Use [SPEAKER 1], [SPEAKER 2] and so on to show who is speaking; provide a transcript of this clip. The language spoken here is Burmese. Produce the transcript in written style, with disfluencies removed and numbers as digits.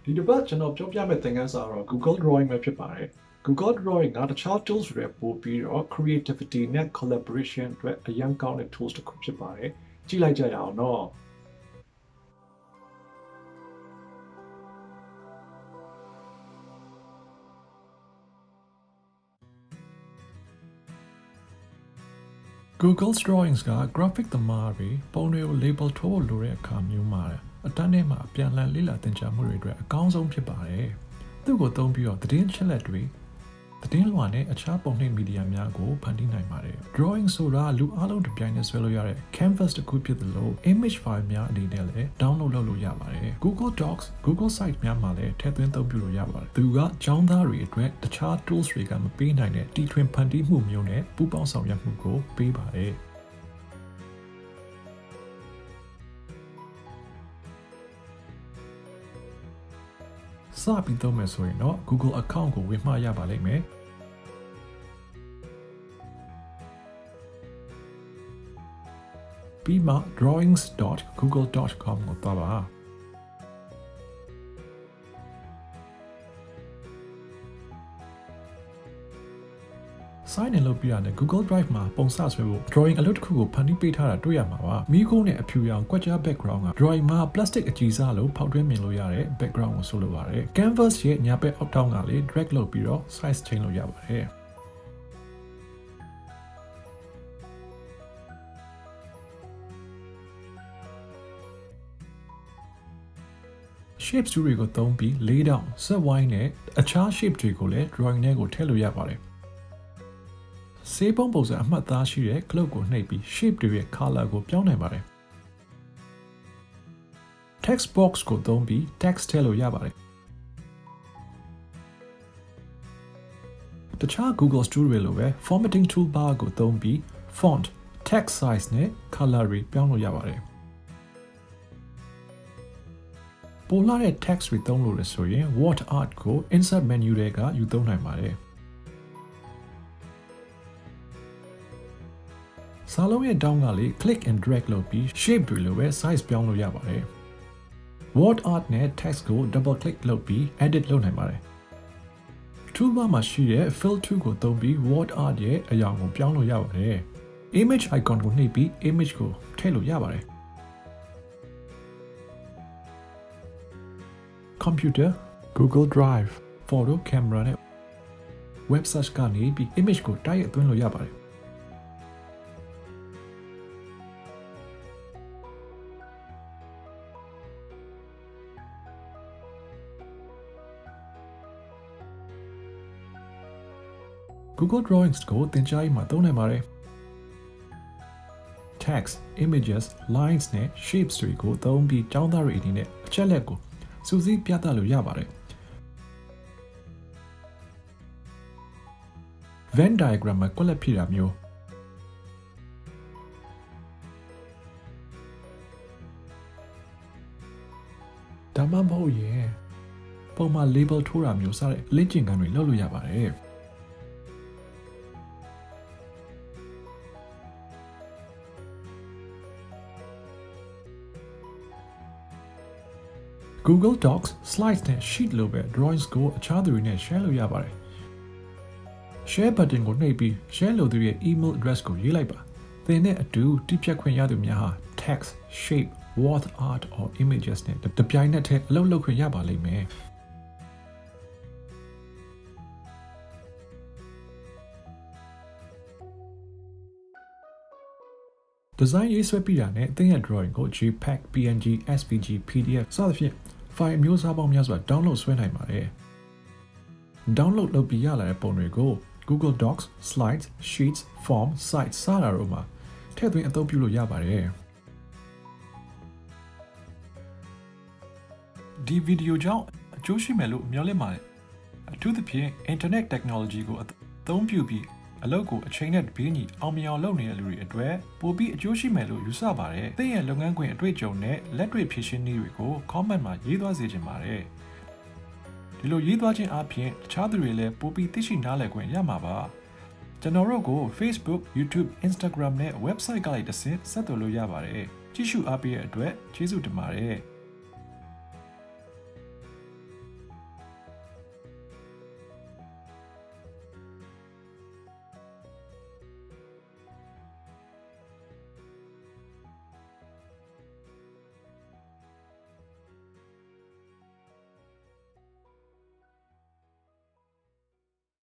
[SPEAKER 1] ဒီတစ်ပတ်ကျွန်တော်ပြောပြမယ့်သင်ခန်းစာတော့ Google Drawing ပဲဖြစ်ပါတယ် Google Drawing ကတခြား tools တွေပို့ပြီးတော့ creativity နဲ့ collaboration အတွက်အရင်ကောင်းတဲ့ tools တစ်ခုဖြစ်ပါတယ်ကြည့်လိုက်ကြရအောင်နော် Google Drawings က graphic သမားတွေပုံတွေကို label ထိုးလို့ရတဲ့အခါမျိုးမှာအတန်းထဲမှာပြန်လှန်လေ့လာသင်ကြားမှုတွေအတွက်အကောင်းဆုံးဖြစ်ပါတယ်။သူ့ကိုသုံးပြီးတော့သတင်းချက်လက်တွေသတင်းလွှာနဲ့အခြားပုံနှိပ်မီဒီယာများကိုဖန်တီးနိုင်ပါတယ်။ Drawing ဆိုတာလူအားလုံးတစ်ပြိုင်နက်ဆွဲလို့ရတဲ့ canvas တစ်ခုဖြစ်သလို image file များအနေနဲ့လည်း download လုပ်လို့ရပါတယ်။ Google Docs, Google Site များမှာလည်းထည့်သွင်းသုံးပြုလို့ရပါတယ်။သူကကျောင်းသားတွေအတွက်တခြား tools တွေကမပေးနိုင်တဲ့တီထွင်ဖန်တီးမှုမျိုးနဲ့ပူးပေါင်းဆောင်ရွက်မှုကိုပေးပါတယ်။စပြီးသုံးမယ်ဆိုရင်တော့ Google account ကိုဝင်မှာရပါလိမ့်မယ်ပြီးမှ drawings.google.com ကိုသွားပါsign in လုပ်ပြီးရတယ် Google Drive မှာပုံစဆွဲဖို့ drawing အလုပ်တစ်ခုကိုဖန်တီးပေးထားတာတွေ့ရမှာပါမိခိုးနဲ့အဖြူရောင်ကွက်ကြား background က drawing မှာ plastic အကြည်စားလို့ဖောက်ထွင်းမြင်လို့ရတဲ့ background ကိုဆိုလိုပါတယ် canvas ရဲ့ညာဘက်အောက်ထောင်းကလေ drag လုပ်ပြီးတော့ size change လုပ်ရပါတယ်shapes တွေကိုသုံးပြီး lay down ဆက်ဝိုင်းနဲ့အခြား shape တွေကိုလည်း drawing ထဲကိုထည့်လို့ရပါတယ်ဆေးပုံးပုံစံအမှတ်သားရှိတဲ့ cloak ကိုနှိပ်ပြီး shape တွေရဲ့ color ကိုပြောင်းနိုင်ပါတယ် text box ကိုသုံးပြီး text ထည့်လို့ရပါတယ်တခြား Google Studio လိုပဲ formatting toolbar ကိုသုံးပြီး font, text size နဲ့ color တွေပြောင်းလို့ရပါတယ်ပိုလာတဲ့ text တွေသုံးလို့ရဆိုရင် word art ကို insert menu တွေကယူသုံးနိုင်ပါတယ်စာလုံးရဲ့တောင်းကလေး click and drag လုပ်ပြီး shape တွေလိုပဲ size ပြောင်းလို့ရပါတယ် word art နဲ့ text ကို double click လုပ်ပြီး edit လုပ်နိုင်ပါတယ် toolbar မှာရှိတဲ့ fill tool ကိုသုံးပြီး word art ရဲ့အရောင်ကိုပြောင်းလို့ရပါတယ် image icon ကိုနှိပ်ပြီး image ကိုထည့်လို့ရပါတယ် computer, Google Drive, photo camera နဲ့ web search ကနေပြီး image ကိုတိုက်ရိုက်သွင်းလို့ရပါတယ်Google Drawings ကိုသင်ကြားရေးမှာသုံးနိုင်ပါတယ် text, images, lines နဲ့ shapes တွေကိုသုံးပြီးကျောင်းသားတွေအနေနဲ့အချက်လက်ကိုစူးစီးပြသလို့ရပါတယ် Venn diagram မှာကွက်လက်ဖြည့်တာမျိုးဒါမှမဟုတ်ရင်ပုံမှန် label ထိုးတာမျိုးစတဲ့လေ့ကျင့်ခန်းတွေလုပ်လို့ရပါတယ် Google Docs, Slides နဲ့ Sheet လိုပဲ Drawings ကိုအခြားသူတွေနဲ့ share လုပ်ရပါတယ် Share button ကိုနှိပ်ပြီး share လုပ်သူရဲ့ email address ကိုရေးလိုက်ပါသင်နဲ့အတူတိကျခွင့်ရသူများဟာ text, shape, word art or images နဲ့တပြိုင်နက်တည်းအလုပ်လုပ်ခွင့်ရပါလိမ့်မယ်ဒီဇိုင်းရေးဆွဲပြီးတာနဲ့သင်ရဲ့ drawing ကို JPEG, PNG, SVG, PDF စသဖြင့် file မျိုးစားပေါင်းများစွာ download ဆွဲနိုင်ပါတယ် download လုပ်ပြီးရလာတဲ့ပုံတွေကို Google Docs, Slides, Sheets, Form, Sites စတာတို့မှာထည့်သွင်းအသုံးပြုလို့ရပါတယ်ဒီဗီဒီယိုကြောင့်အကျိုးရှိမယ်လို့မျှော်လင့်ပါတယ်အထူးသဖြင့် Internet Technology ကိုအသုံးပြုပြီးအလုပ်ကိုအချိန်နဲ့ဘေးညီအောင်မြင်အောင်လုပ်နေတဲ့လူတွေအတွက်ပိုပြီးအကျိုးရှိမယ်လို့ယူဆပါတယ်။သင်ရဲ့လုပ်ငန်းခွင်အတွေ့အကြုံနဲ့လက်တွေ့ဖြည့်ရှင်းနည်းတွေကို comment မှာရေးသွားစေချင်ပါတယ်။ဒီလိုရေးသွားခြင်းအပြင်တခြားသူတွေလည်းပိုပြီးသိရှိနားလည်ခွင့်ရမှာပါ။ကျွန်တော်တို့ကို Facebook, YouTube, Instagram နဲ့ website ကလည်းတစ်ဆင့်ဆက်သွယ်လို့ရပါတယ်။ကြည့်ရှုအားပေးတဲ့အတွက်ကျေးဇူးတင်ပါတယ်။